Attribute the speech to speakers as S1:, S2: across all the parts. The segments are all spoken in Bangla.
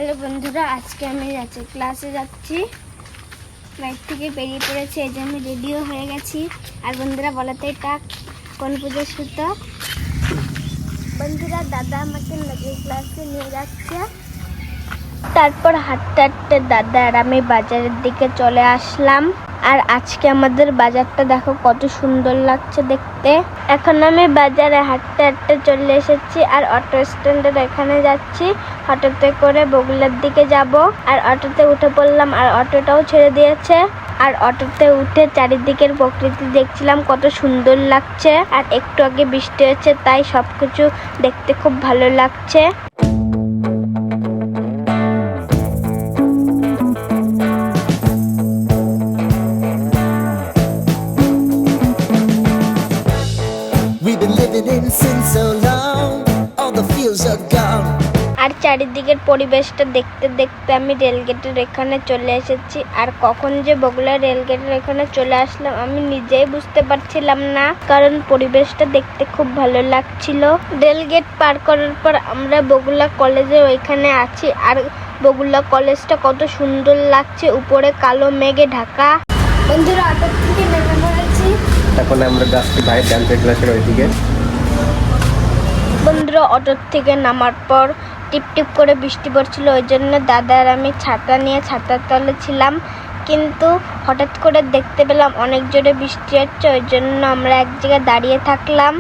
S1: হ্যালো বন্ধুরা, আজকে আমি ক্লাসে যাচ্ছি। বাইক থেকে বেরিয়ে পড়েছি, এই যে আমি রেডিও হয়ে গেছি। আর বন্ধুরা বলাতে এটা কোন পুজোর সুতো। বন্ধুরা দাদা আমাকে ক্লাসে নিয়ে যাচ্ছে। তারপর হাঁটতে হাঁটতে দাদা আর আমি বাজারের দিকে চলে আসলাম। আর আজকে আমাদের বাজারটা দেখো কত সুন্দর লাগছে দেখতে। এখন আমি বাজারে হাঁটতে হাঁটতে চলে এসেছি আর অটো স্ট্যান্ডের এখানে যাচ্ছি। অটোতে করে বগুলার দিকে যাব। আর অটোতে উঠে পড়লাম আর অটোটাও ছেড়ে দিয়েছে। আর অটোতে উঠে চারিদিকের প্রকৃতি দেখছিলাম, কত সুন্দর লাগছে। আর একটু আগে বৃষ্টি হয়েছে, তাই সবকিছু দেখতে খুব ভালো লাগছে। আর চারিদিকের পরিবেশটা দেখতে দেখতে আমি রেলগেটের এখানে চলে এসেছি। আর কখন যে বগুড়া রেলগেটের এখানে চলে আসলাম আমি নিজেই বুঝতে পারছিলাম না, কারণ পরিবেশটা দেখতে খুব ভালো লাগছিল। রেলগেট পার করার পর আমরা বগুড়া কলেজের ওইখানে আছি। আর বগুড়া কলেজটা কত সুন্দর লাগছে, উপরে কালো মেঘে ঢাকা। বন্ধুরা অটো থেকে নেমে পড়েছি।
S2: এখন আমরা যাচ্ছি ভাই ডান্সের ক্লাসের ওইদিকে।
S1: বন্ধুরা অটোর থেকে নামার পর টিপ টিপ করে বৃষ্টি পড়ছিল, ওই জন্য দাদা আর আমি ছাতা নিয়ে ছাতার তলে ছিলাম। কিন্তু হঠাৎ করে দেখতে পেলাম অনেক জোরে বৃষ্টি হচ্ছে, ওই জন্য আমরা এক জায়গায় দাঁড়িয়ে থাকলাম।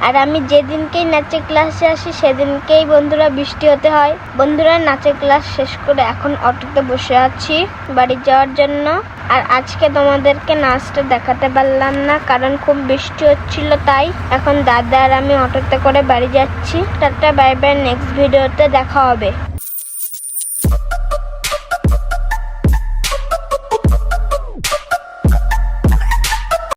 S1: আর আমি যেদিনকেই নাচের ক্লাসে আসি সেদিনকেই বন্ধুরা বৃষ্টি হতে হয়। বন্ধুরা নাচের ক্লাস শেষ করে এখন অটোতে বসে আছি বাড়ি যাওয়ার জন্য। আর আজকে তোমাদেরকে নাচটা দেখাতে পারলাম না, কারণ খুব বৃষ্টি হচ্ছিল। তাই এখন দাদা আর আমি অটোতে করে বাড়ি যাচ্ছি। টাটা, বাই বাই, নেক্সট ভিডিওতে দেখা হবে।